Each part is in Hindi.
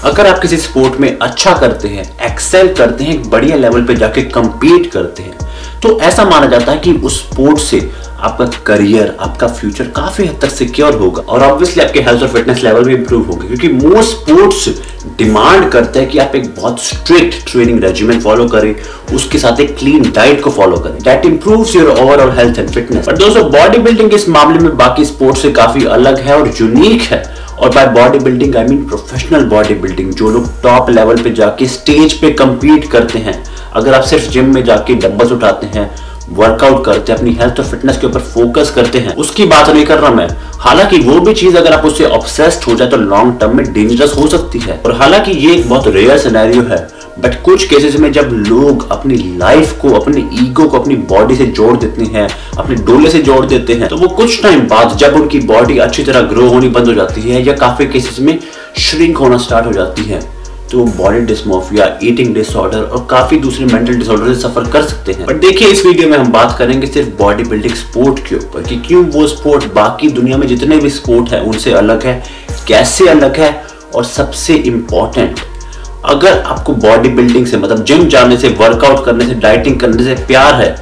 अगर आप किसी स्पोर्ट में अच्छा करते हैं, एक्सेल करते हैं, बढ़िया लेवल पे जाके compete करते हैं, तो ऐसा माना जाता है कि उस स्पोर्ट से आपका करियर, आपका फ्यूचर काफी हद तक सिक्योर होगा और ऑब्वियसली आपके हेल्थ और फिटनेस लेवल भी इंप्रूव होंगे, क्योंकि मोस्ट स्पोर्ट्स डिमांड करते हैं कि आप एक बहुत स्ट्रिक्ट ट्रेनिंग रेजिमेंट फॉलो करें, उसके साथ एक क्लीन डाइट को फॉलो करें, that improves your overall health and fitness. But दोस्तों, बॉडी बिल्डिंग इस मामले में बाकी स्पोर्ट्स से काफी अलग है और यूनिक है। और by body building I mean professional body building, जो लोग टॉप लेवल पे जाके स्टेज पे compete करते हैं। अगर आप सिर्फ जिम में जाके डंबल्स उठाते हैं, वर्कआउट करते हैं, अपनी हेल्थ और फिटनेस के ऊपर फोकस करते हैं, उसकी बात नहीं कर रहा मैं। हालांकि वो भी चीज अगर आप उससे ऑब्सेस्ड हो जाए तो लॉन्ग टर्म में डेंजरस हो सकती है। और हालांकि ये एक बहुत रेयर सिनेरियो है, बट कुछ केसेस में जब लोग अपनी लाइफ को, अपने ईगो को अपनी बॉडी से जोड़ देते हैं, अपने डोले से जोड़ देते हैं, तो वो कुछ टाइम बाद जब उनकी बॉडी अच्छी तरह ग्रो होनी बंद हो जाती है या काफी केसेस में श्रिंक होना स्टार्ट हो जाती है, तो बॉडी डिस्मोर्फिया, ईटिंग डिसऑर्डर और काफी दूसरे मेंटल डिसऑर्डर से सफर कर सकते हैं। बट देखिए, इस वीडियो में हम बात करेंगे सिर्फ बॉडी बिल्डिंग स्पोर्ट के ऊपर कि क्यों वो स्पोर्ट बाकी दुनिया में जितने भी स्पोर्ट है उनसे अलग है, कैसे अलग है, और सबसे इंपॉर्टेंट, अगर आपको बॉडी बिल्डिंग से मतलब जिम जाने से, वर्कआउट करने से, डाइटिंग करने से प्यार है,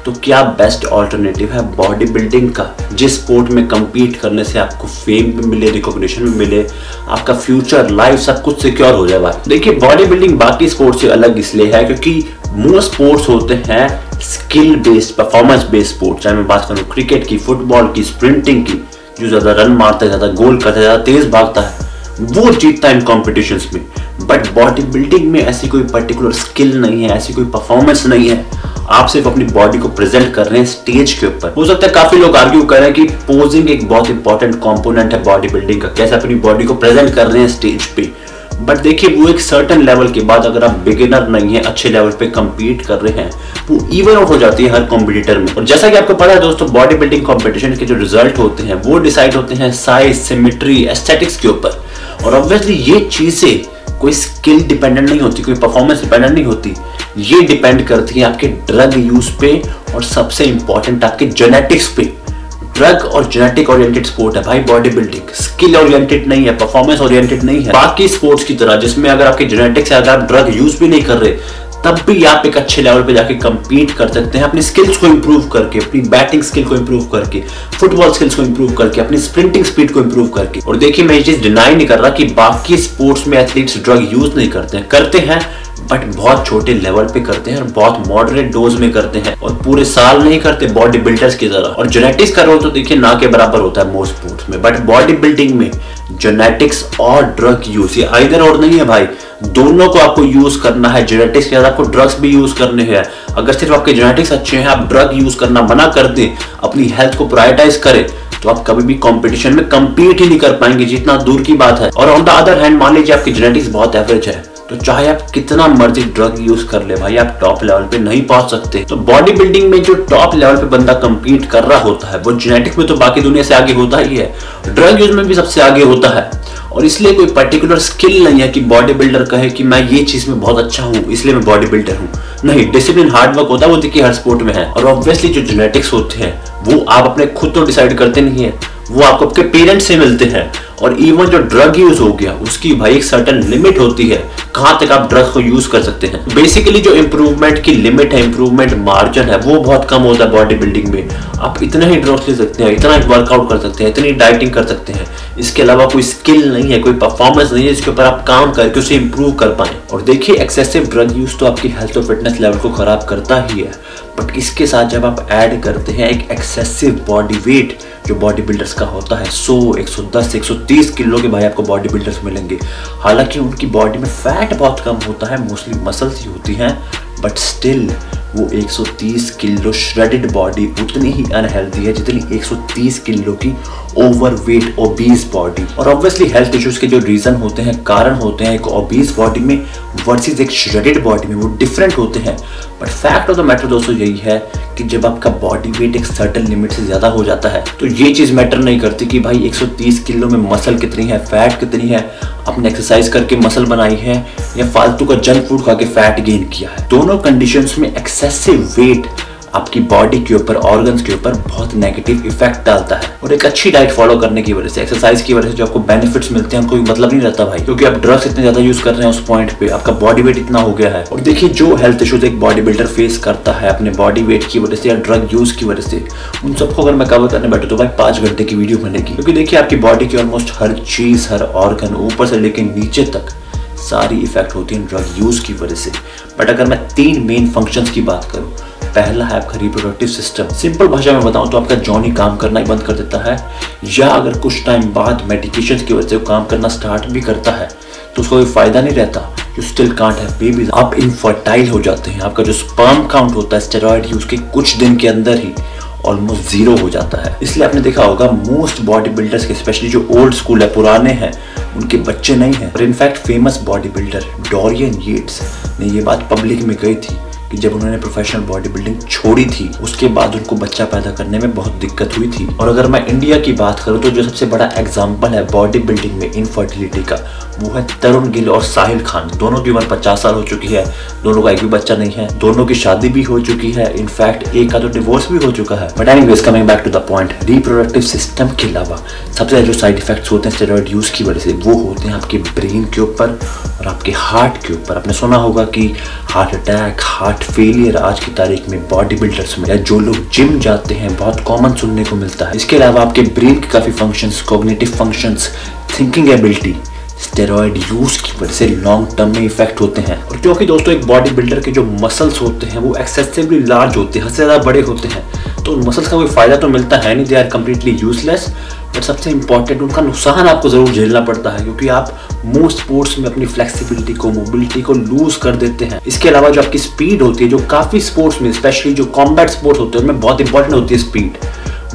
तो क्या बेस्ट ऑल्टरनेटिव है बॉडी बिल्डिंग का, जिस स्पोर्ट में compete करने से आपको फेम भी मिले, रिकॉग्निशन भी मिले, आपका फ्यूचर, लाइफ सब कुछ सिक्योर हो जाए भाई। देखिए, बॉडी बिल्डिंग बाकी स्पोर्ट्स से अलग इसलिए है क्योंकि मोस्ट स्पोर्ट्स होते हैं skill based, performance based sports. चाहे मैं बात करूं क्रिकेट की, फुटबॉल की, स्प्रिंटिंग की, जो ज्यादा रन मारता है, ज्यादा गोल करता है, ज्यादा तेज भागता है, वो जीतता है इन कॉम्पिटिशंस में। बट बॉडी बिल्डिंग में ऐसी कोई पर्टिकुलर स्किल नहीं है, ऐसी कोई परफॉर्मेंस नहीं है, आप सिर्फ अपनी बॉडी को प्रेजेंट कर रहे हैं स्टेज के ऊपर। हो सकता है काफी लोग आर्ग्यू कर रहे हैं कि पोजिंग एक बहुत इंपॉर्टेंट कंपोनेंट है बॉडी बिल्डिंग का, कैसे अपनी बॉडी को प्रेजेंट कर रहे हैं स्टेज पे। बट देखिए, वो एक सर्टेन लेवल के बाद, अगर आप बिगिनर नहीं है, अच्छे लेवल पे compete कर रहे हैं, वो इवन आउट हो जाती है हर कॉम्पिटिटर में। और जैसा कि आपको पता है दोस्तों, बॉडी बिल्डिंग कॉम्पिटिशन के जो रिजल्ट होते हैं वो डिसाइड होते हैं साइज, सिमेट्री, एस्थेटिक्स के ऊपर। और ऑब्वियसली ये चीजें कोई स्किल डिपेंडेंट नहीं होती, कोई परफॉर्मेंस डिपेंडेंट नहीं होती, ये डिपेंड करती है आपके ड्रग यूज पे और सबसे इंपॉर्टेंट आपके जेनेटिक्स पे। ड्रग और जेनेटिक ओरिएंटेड स्पोर्ट है भाई बॉडी बिल्डिंग, स्किल ओरिएंटेड नहीं है, परफॉर्मेंस ओरिएंटेड नहीं है। बाकी स्पोर्ट्स की तरह जिसमें अगर आपके जेनेटिक्स है, अगर आप ड्रग यूज भी नहीं कर रहे, तब भी आप एक अच्छे लेवल पे जाके compete कर सकते हैं, अपनी स्किल्स को इंप्रूव करके, अपनी बैटिंग स्किल को इंप्रूव करके, फुटबॉल स्किल्स को इंप्रूव करके, अपनी स्प्रिंटिंग स्पीड को इंप्रूव करके। और देखिए, मैं ये चीज डिनाई नहीं कर रहा कि बाकी स्पोर्ट्स में एथलीट्स ड्रग यूज नहीं करते हैं, बट बहुत छोटे लेवल पे करते हैं और बहुत मॉडरेट डोज में करते हैं और पूरे साल नहीं करते बॉडी बिल्डर्स की तरह। और जेनेटिक्स का रोल तो देखिए ना के बराबर होता है मोस्ट स्पोर्ट्स में, बट बॉडी बिल्डिंग में जेनेटिक्स और ड्रग यूज, ये आइदर और नहीं है भाई, दोनों को आपको यूज करना है। जेनेटिक्स के साथ आपको ड्रग्स भी यूज करने हैं। अगर सिर्फ आपके जेनेटिक्स अच्छे हैं, आप ड्रग यूज करना मना कर दें, अपनी हेल्थ को प्रायोरिटाइज करें, तो आप कभी भी कंपटीशन में compete ही नहीं कर पाएंगे, जितना दूर की बात है। और ऑन द अदर हैंड, मान लीजिए आपकी जेनेटिक्स बहुत एवरेज है, तो चाहे आप कितना मर्जी ड्रग यूज कर ले भाई, आप टॉप लेवल पे नहीं पहुंच सकते। तो बॉडी बिल्डिंग में जो टॉप लेवल पे बंदा compete कर रहा होता है, वो जेनेटिक्स में तो बाकी दुनिया से आगे होता ही है, ड्रग यूज में भी सबसे आगे होता है। और इसलिए कोई पर्टिकुलर स्किल नहीं है कि बॉडी बिल्डर कहे कि मैं ये चीज में बहुत अच्छा हूँ इसलिए मैं बॉडी बिल्डर हूँ। नहीं, डिसिप्लिन, हार्ड वर्क होता है, वो देखिए हर स्पोर्ट में है। और ऑब्वियसली जो जेनेटिक्स होते हैं वो आप अपने खुद तो डिसाइड करते नहीं है, वो आपको आपके पेरेंट्स से मिलते हैं। और इवन जो ड्रग यूज हो गया, उसकी भाई एक सर्टेन लिमिट होती है, कहां तक आप ड्रग्स को यूज कर सकते हैं। बेसिकली जो इंप्रूवमेंट की लिमिट है, इंप्रूवमेंट मार्जिन है, वो बहुत कम होता है बॉडी बिल्डिंग में। आप इतना ही ड्रग्स ले सकते हैं, इतना ही वर्कआउट कर सकते हैं, इतनी डाइटिंग कर सकते हैं, इसके अलावा कोई स्किल नहीं है, कोई परफॉर्मेंस नहीं है जिसके ऊपर आप काम करके उसे इंप्रूव कर पाए। और देखिए, एक्सेसिव ड्रग यूज तो आपकी हेल्थ और फिटनेस लेवल को खराब करता ही है, बट इसके साथ जब आप ऐड करते हैं एक एक्सेसिव बॉडी वेट, जो बॉडी बिल्डर्स का होता है 100, 110, 130 किलो के भाई आपको बॉडी बिल्डर्स मिलेंगे। हालांकि उनकी बॉडी में फैट बहुत कम होता है, मोस्टली मसल्स ही होती हैं, बट स्टिल वो 130 किलो श्रेडेड बॉडी उतनी ही अनहेल्दी है जितनी 130 किलो की ओवरवेट ओबीज बॉडी। और ऑब्वियसली हेल्थ इश्यूज के जो रीजन होते हैं, कारण होते हैं एक ओबीज बॉडी में वर्सेस एक श्रेडेड बॉडी में, वो डिफरेंट होते हैं। But fact of the matter दोस्तों यही है कि जब आपका बॉडी वेट एक सर्टेन लिमिट से ज्यादा हो जाता है, तो ये चीज मैटर नहीं करती कि भाई 130 किलो में मसल कितनी है, फैट कितनी है, आपने एक्सरसाइज करके मसल बनाई है या फालतू का जंक फूड खा के फैट गेन किया है। दोनों कंडीशंस में एक्सेसिव वेट आपकी बॉडी के ऊपर, ऑर्गन्स के ऊपर बहुत नेगेटिव इफेक्ट डालता है। और एक अच्छी डाइट फॉलो करने की वजह से, एक्सरसाइज की वजह से जो आपको बेनिफिट्स मिलते हैं कोई मतलब नहीं रहता भाई, क्योंकि आप ड्रग्स इतने ज्यादा यूज कर रहे हैं उस पॉइंट पे, आपका बॉडी वेट इतना हो गया है। और देखिए जो हेल्थ इश्यूज एक बॉडी बिल्डर फेस करता है अपने बॉडी वेट की वजह से या ड्रग यूज की वजह से, उन सबको अगर मैं कवर करने बैठूं तो भाई 5 घंटे की वीडियो बनेगी। क्योंकि देखिए आपकी बॉडी की ऑलमोस्ट हर चीज, हर ऑर्गन ऊपर से लेकर नीचे तक सारी इफेक्ट होती है ड्रग यूज की वजह से। बट अगर मैं 3 मेन फंक्शंस की बात करूं, पहला है आपका रिप्रोडक्टिव सिस्टम। सिंपल भाषा में बताऊं तो आपका जॉनी काम करना ही बंद कर देता है, या अगर कुछ टाइम बाद मेडिकेशन की वजह से वो काम करना स्टार्ट भी करता है तो उसको कोई फायदा नहीं रहता। You still can't have babies, आप इनफर्टाइल हो जाते हैं। आपका जो स्पर्म काउंट होता है स्टेरॉइड यूज के कुछ दिन के अंदर ही ऑलमोस्ट 0 हो जाता है। इसलिए आपने देखा होगा मोस्ट बॉडी बिल्डर्स के, स्पेशली जो ओल्ड स्कूल है, पुराने हैं, उनके बच्चे नहीं हैं। और in fact famous body builder Dorian Yates ने ये बात पब्लिक में कही थी कि जब उन्होंने प्रोफेशनल बॉडी बिल्डिंग छोड़ी थी उसके बाद उनको बच्चा पैदा करने में बहुत दिक्कत हुई थी। और अगर मैं इंडिया की बात करूं तो जो सबसे बड़ा एग्जांपल है बॉडी बिल्डिंग में इनफर्टिलिटी का, वो है तरुण गिल और साहिल खान। दोनों की उम्र 50 साल हो चुकी है, दोनों का एक भी बच्चा नहीं है, दोनों की शादी भी हो चुकी है, इनफैक्ट एक का तो डिवोर्स भी हो चुका है। But anyways coming back to the point, reproductive system के अलावा सबसे ज्यादा जो साइड इफेक्ट्स होते हैं स्टेरॉइड यूज की वजह से, वो होते हैं आपके ब्रेन के ऊपर और आपके हार्ट के ऊपर। आपने सुना होगा कि हार्ट अटैक, हार्ट फेलियर आज की तारीख में बॉडी बिल्डर्स में या जो लोग जिम जाते हैं बहुत कॉमन सुनने को मिलता है। इसके अलावा आपके ब्रेन के काफी functions, cognitive functions, thinking ability steroid use की वजह से लॉन्ग टर्म में इफेक्ट होते हैं। और क्योंकि दोस्तों एक बॉडी बिल्डर के जो मसल्स होते हैं वो एक्सेसिवली लार्ज होते हैं, हद से ज्यादा बड़े होते हैं, तो उन मसल्स का कोई फायदा तो मिलता है नहीं, they are completely useless. But सबसे इंपॉर्टेंट उनका नुकसान आपको जरूर झेलना पड़ता है, क्योंकि आप मोस्ट स्पोर्ट्स में अपनी फ्लेक्सिबिलिटी को, मोबिलिटी को लूज कर देते हैं। इसके अलावा जो आपकी स्पीड होती है, जो काफी स्पोर्ट्स में, स्पेशली जो कॉम्बैट स्पोर्ट्स होते हैं उनमें बहुत इंपॉर्टेंट होती है स्पीड,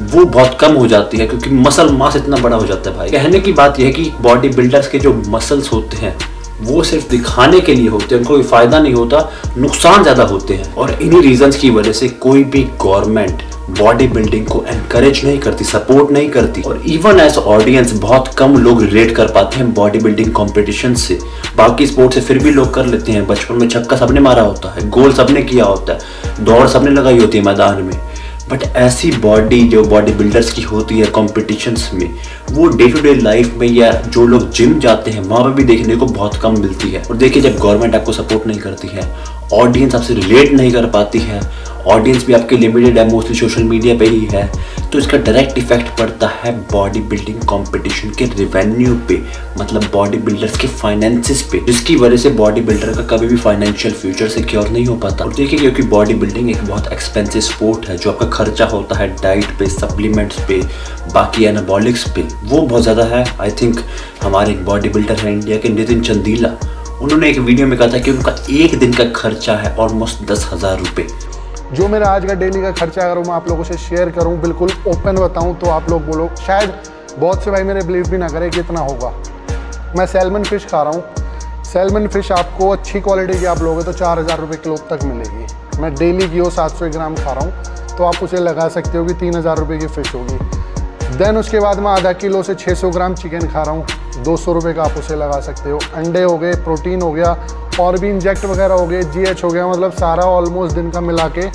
वो बहुत कम हो जाती है क्योंकि मसल मास इतना बड़ा हो जाता है भाई। कहने की बात यह है कि बॉडी बिल्डर्स के जो मसल्स होते हैं वो सिर्फ दिखाने के लिए होते हैं, उनको कोई फायदा नहीं होता, नुकसान ज्यादा होते हैं। और इन्हीं रीजंस की वजह से कोई भी गवर्नमेंट बॉडी बिल्डिंग को एनकरेज नहीं करती, सपोर्ट नहीं करती। और इवन एज ऑडियंस बहुत कम लोग रिलेट कर पाते हैं बॉडी बिल्डिंग कॉम्पिटिशन से। बाकी स्पोर्ट से फिर भी लोग कर लेते हैं, बचपन में छक्का सबने मारा होता है, गोल सबने किया होता है, दौड़ सबने लगाई होती है मैदान में। बट ऐसी बॉडी जो बॉडी बिल्डर्स की होती है कॉम्पिटिशन्स में, वो डे टू डे लाइफ में या जो लोग जिम जाते हैं वहाँ पर भी देखने को बहुत कम मिलती है। और देखिए जब गवर्नमेंट आपको सपोर्ट नहीं करती है, ऑडियंस आपसे रिलेट नहीं कर पाती है, ऑडियंस भी आपके लिमिटेड है, मोस्टली सोशल मीडिया पे ही है, तो इसका डायरेक्ट इफेक्ट पड़ता है बॉडी बिल्डिंग कंपटीशन के रेवेन्यू पे, मतलब बॉडी बिल्डर्स के फाइनेंसेस पे, जिसकी वजह से बॉडी बिल्डर का कभी भी फाइनेंशियल फ्यूचर सिक्योर नहीं हो पाता। और देखिए क्योंकि बॉडी बिल्डिंग एक बहुत एक्सपेंसिव स्पोर्ट है, जो आपका खर्चा होता है डाइट पे, सप्लीमेंट्स पे, बाकी एनाबॉलिक्स पे, वो बहुत ज़्यादा है। आई थिंक हमारे एक बॉडी बिल्डर है इंडिया के, नितिन चंदीला, उन्होंने एक वीडियो में कहा था कि उनका एक दिन का खर्चा है ऑलमोस्ट 10,000 रुपये। जो मेरा आज का डेली का खर्चा अगर मैं आप लोगों से शेयर करूं, बिल्कुल ओपन बताऊं, तो आप लोग बोलो, शायद बहुत से भाई मेरे बिलीव भी ना करें कि इतना होगा। मैं सैल्मन फ़िश खा रहा हूं। सैल्मन फ़िश आपको अच्छी क्वालिटी की आप लोगे तो 4,000 रुपये किलो तक मिलेगी। मैं डेली की वो 700 ग्राम खा रहा हूँ, तो आप उसे लगा सकते हो कि 3,000 रुपये की फ़िश होगी। देन उसके बाद मैं आधा किलो से 600 ग्राम चिकन खा रहा हूँ, 200 रुपये का आप उसे लगा सकते हो। अंडे हो गए, प्रोटीन हो गया, और भी इंजेक्ट वगैरह हो गए, GH हो गया, मतलब सारा ऑलमोस्ट दिन का मिला के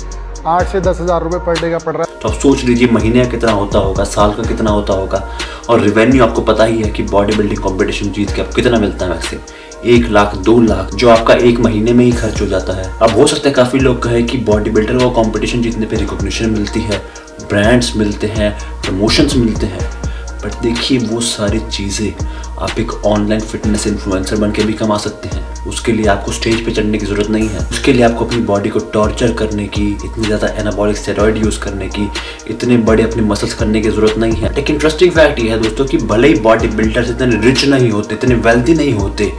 8 से 10,000 रुपये पर डे का पड़ रहा है। तो आप सोच लीजिए महीने का कितना होता होगा, साल का कितना होता होगा। और रेवेन्यू आपको पता ही है कि बॉडी बिल्डिंग कॉम्पिटिशन जीत के आपको कितना मिलता है, वैसे 1 लाख 2 लाख जो आपका एक महीने में ही खर्च हो जाता है। अब हो सकता है काफ़ी लोग कहें कि बॉडी बिल्डर को कॉम्पिटिशन जीतने पर रिकॉग्निशन मिलती है, ब्रांड्स मिलते हैं, प्रमोशंस मिलते हैं, बट देखिए वो सारी चीज़ें आप एक ऑनलाइन फिटनेस इन्फ्लुएंसर बन के भी कमा सकते हैं। उसके लिए आपको स्टेज पे चढ़ने की ज़रूरत नहीं है, उसके लिए आपको अपनी बॉडी को टॉर्चर करने की, इतनी ज़्यादा एनाबॉलिक स्टेरॉइड यूज़ करने की, इतने बड़े अपने मसल्स करने की ज़रूरत नहीं है। लेकिन इंटरेस्टिंग फैक्ट ये है दोस्तों कि भले ही बॉडी बिल्डर्स इतने रिच नहीं होते, इतने वेल्थी नहीं होते,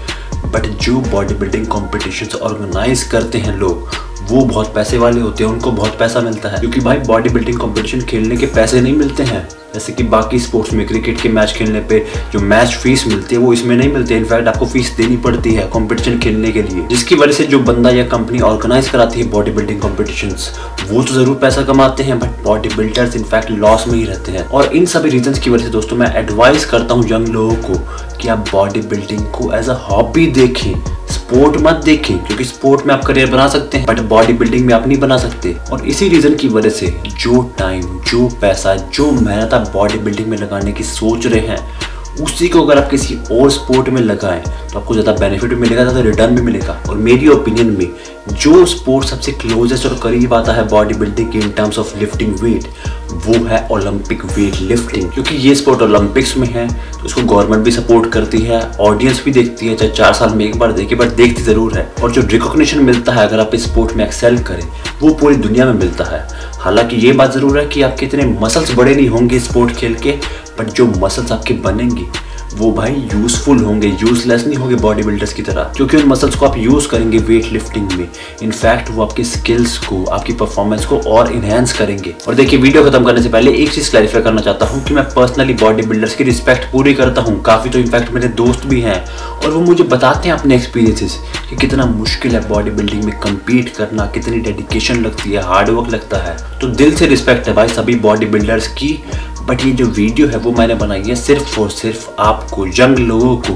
बट जो बॉडी बिल्डिंग कॉम्पिटिशन्स ऑर्गेनाइज करते हैं लोग, वो बहुत पैसे वाले होते हैं, उनको बहुत पैसा मिलता है। क्योंकि भाई बॉडी बिल्डिंग कंपटीशन खेलने के पैसे नहीं मिलते हैं, जैसे कि बाकी स्पोर्ट्स में क्रिकेट के मैच खेलने पे जो मैच फीस मिलती है वो इसमें नहीं मिलती है। इनफैक्ट आपको फीस देनी पड़ती है कंपटीशन खेलने के लिए, जिसकी वजह से जो बंदा या कंपनी ऑर्गेनाइज कराती है बॉडी बिल्डिंग कॉम्पिटिशन्स, वो तो जरूर पैसा कमाते हैं, but body builders in fact loss में ही रहते हैं। और इन सभी रीजंस की वजह से दोस्तों मैं एडवाइस करता हूँ यंग लोगों को कि आप बॉडी बिल्डिंग को एज अ हॉबी देखें, स्पोर्ट मत देखें, क्योंकि स्पोर्ट में आप करियर बना सकते हैं बट बॉडी बिल्डिंग में आप नहीं बना सकते। और इसी रीजन की वजह से जो टाइम, जो पैसा, जो मेहनत आप बॉडी बिल्डिंग में लगाने की सोच रहे हैं, उसी को अगर आप किसी और स्पोर्ट में लगाएं तो आपको ज़्यादा बेनिफिट भी मिलेगा, ज़्यादा रिटर्न भी मिलेगा। और मेरी ओपिनियन में जो स्पोर्ट सबसे क्लोजेस्ट और करीब आता है बॉडी बिल्डिंग के in terms of lifting wait, वो है ओलंपिक वेट लिफ्टिंग। क्योंकि ये स्पोर्ट ओलंपिक्स में है तो उसको गवर्नमेंट भी सपोर्ट करती है, ऑडियंस भी देखती है, चाहे 4 साल में एक बार देखी बट देखती ज़रूर है। और जो रिकॉग्निशन मिलता है अगर आप इस स्पोर्ट में एक्सेल करें, वो पूरी दुनिया में मिलता है। हालांकि ये बात ज़रूर है कि आपके इतने मसल्स बड़े नहीं होंगे स्पोर्ट खेल के, बट जो मसल्स आपके बनेंगे वो भाई यूजफुल होंगे, यूजलेस नहीं होंगे बॉडी बिल्डर्स की तरह, क्योंकि उन मसल्स को आप यूज करेंगे वेट लिफ्टिंग में। इनफैक्ट वो आपकी स्किल्स को, आपकी परफॉर्मेंस को और इनहेंस करेंगे। और देखिए, वीडियो खत्म करने से पहले एक चीज क्लैरिफाई करना चाहता हूँ कि मैं पर्सनली बॉडी बिल्डर्स की रिस्पेक्ट पूरी करता हूँ। काफी तो इनफैक्ट मेरे दोस्त भी हैं और वो मुझे बताते हैं अपने एक्सपीरियंसेस कि कितना मुश्किल है बॉडी बिल्डिंग में कम्पीट करना, कितनी डेडिकेशन लगती है, हार्डवर्क लगता है। तो दिल से रिस्पेक्ट है भाई सभी बॉडी बिल्डर्स की। बट ये जो वीडियो है वो मैंने बनाई है सिर्फ और सिर्फ आपको, यंग लोगों को,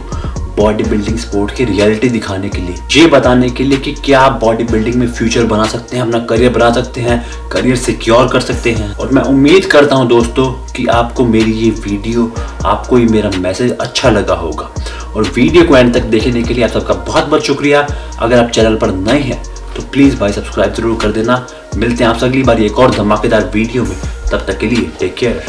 बॉडी बिल्डिंग स्पोर्ट की रियलिटी दिखाने के लिए, ये बताने के लिए कि क्या आप बॉडी बिल्डिंग में फ्यूचर बना सकते हैं, अपना करियर बना सकते हैं, करियर सिक्योर कर सकते हैं। और मैं उम्मीद करता हूं दोस्तों कि आपको मेरी ये वीडियो, आपको ये मेरा मैसेज अच्छा लगा होगा। और वीडियो को एंड तक देखने के लिए आप सबका बहुत बहुत शुक्रिया। अगर आप चैनल पर नए हैं तो प्लीज़ भाई सब्सक्राइब जरूर कर देना। मिलते हैं आपसे अगली बार एक और धमाकेदार वीडियो में, तब तक के लिए टेक केयर।